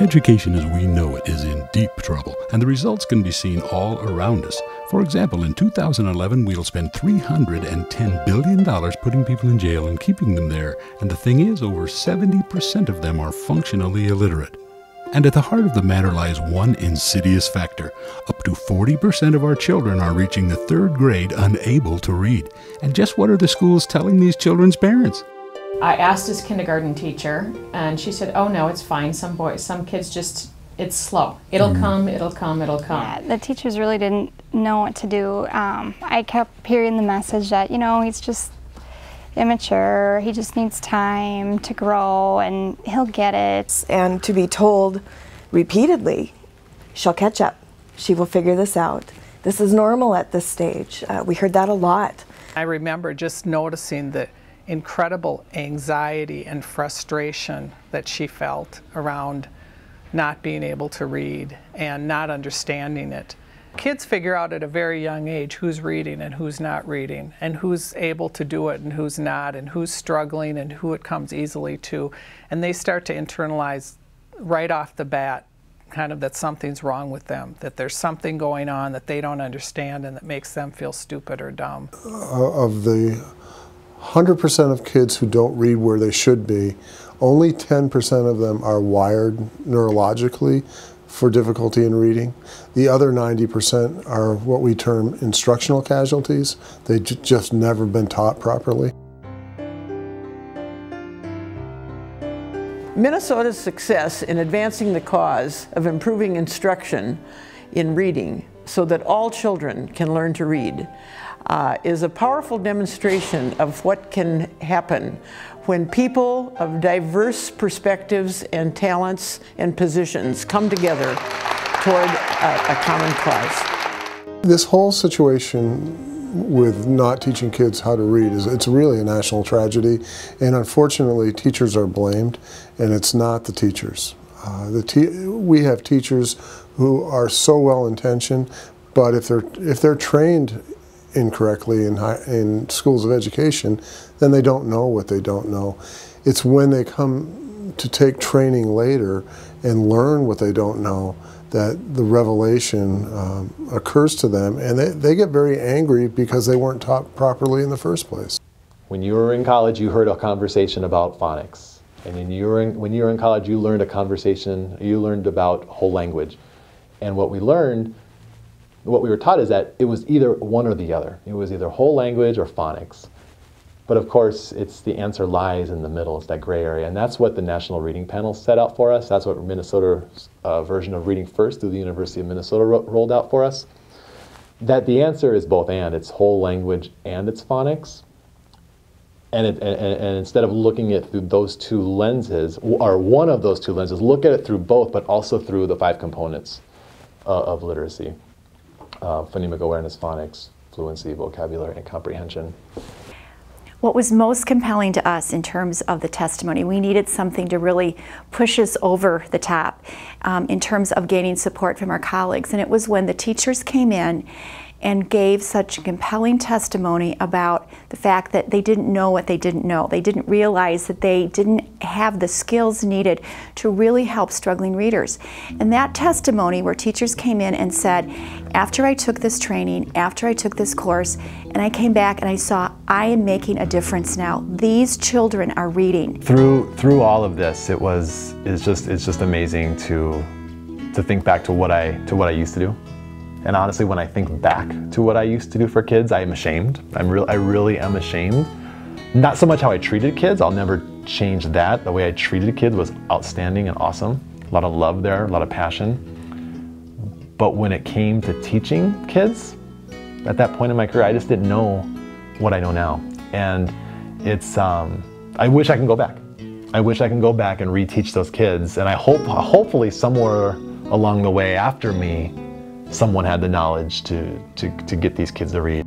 Education as we know it is in deep trouble, and the results can be seen all around us. For example, in 2011, we'll spend $310 billion putting people in jail and keeping them there, and the thing is, over 70% of them are functionally illiterate. And at the heart of the matter lies one insidious factor. Up to 40% of our children are reaching the 3rd grade unable to read. And just what are the schools telling these children's parents? I asked his kindergarten teacher, and she said, oh no, it's fine. Some kids just, it's slow. It'll come, it'll come, it'll come. Yeah, the teachers really didn't know what to do. I kept hearing the message that, you know, he's just immature, he just needs time to grow, and he'll get it. And to be told repeatedly, she'll catch up, she will figure this out. This is normal at this stage. We heard that a lot. I remember just noticing the incredible anxiety and frustration that she felt around not being able to read and not understanding it. Kids figure out at a very young age who's reading and who's not reading, and who's able to do it and who's not, and who's struggling and who it comes easily to. And they start to internalize right off the bat kind of that something's wrong with them, that there's something going on that they don't understand and that makes them feel stupid or dumb. Of the 100% of kids who don't read where they should be, only 10% of them are wired neurologically for difficulty in reading. The other 90% are what we term instructional casualties. They've just never been taught properly. Minnesota's success in advancing the cause of improving instruction in reading so that all children can learn to read is a powerful demonstration of what can happen when people of diverse perspectives and talents and positions come together toward a common cause. This whole situation with not teaching kids how to read it's really a national tragedy, and unfortunately teachers are blamed, and it's not the teachers. We have teachers who are so well intentioned, but if they're trained incorrectly in schools of education, then they don't know what they don't know. It's when they come to take training later and learn what they don't know that the revelation occurs to them, and they get very angry because they weren't taught properly in the first place. When you were in college, you heard a conversation about phonics. And when you were in college, you learned about whole language. And what we were taught is that it was either one or the other. It was either whole language or phonics. But of course, the answer lies in the middle. It's that gray area. And that's what the National Reading Panel set out for us. That's what Minnesota's version of Reading First through the University of Minnesota rolled out for us. That the answer is both and. It's whole language and it's phonics. And instead of looking at it through those two lenses, or one of those two lenses, look at it through both, but also through the 5 components of literacy. Phonemic awareness, phonics, fluency, vocabulary, and comprehension. What was most compelling to us in terms of the testimony, we needed something to really push us over the top in terms of gaining support from our colleagues. And it was when the teachers came in and gave such a compelling testimony about the fact that they didn't know what they didn't know. They didn't realize that they didn't have the skills needed to really help struggling readers. And that testimony where teachers came in and said, after I took this training, after I took this course, and I came back and I saw I am making a difference now. These children are reading. Through all of this, it's just amazing to think back to what I used to do. And honestly, when I think back to what I used to do for kids, I am ashamed. I really am ashamed. Not so much how I treated kids, I'll never change that. The way I treated kids was outstanding and awesome. A lot of love there, a lot of passion. But when it came to teaching kids, at that point in my career, I just didn't know what I know now. And I wish I can go back. I wish I can go back and reteach those kids. And I hopefully somewhere along the way after me, someone had the knowledge to get these kids to read.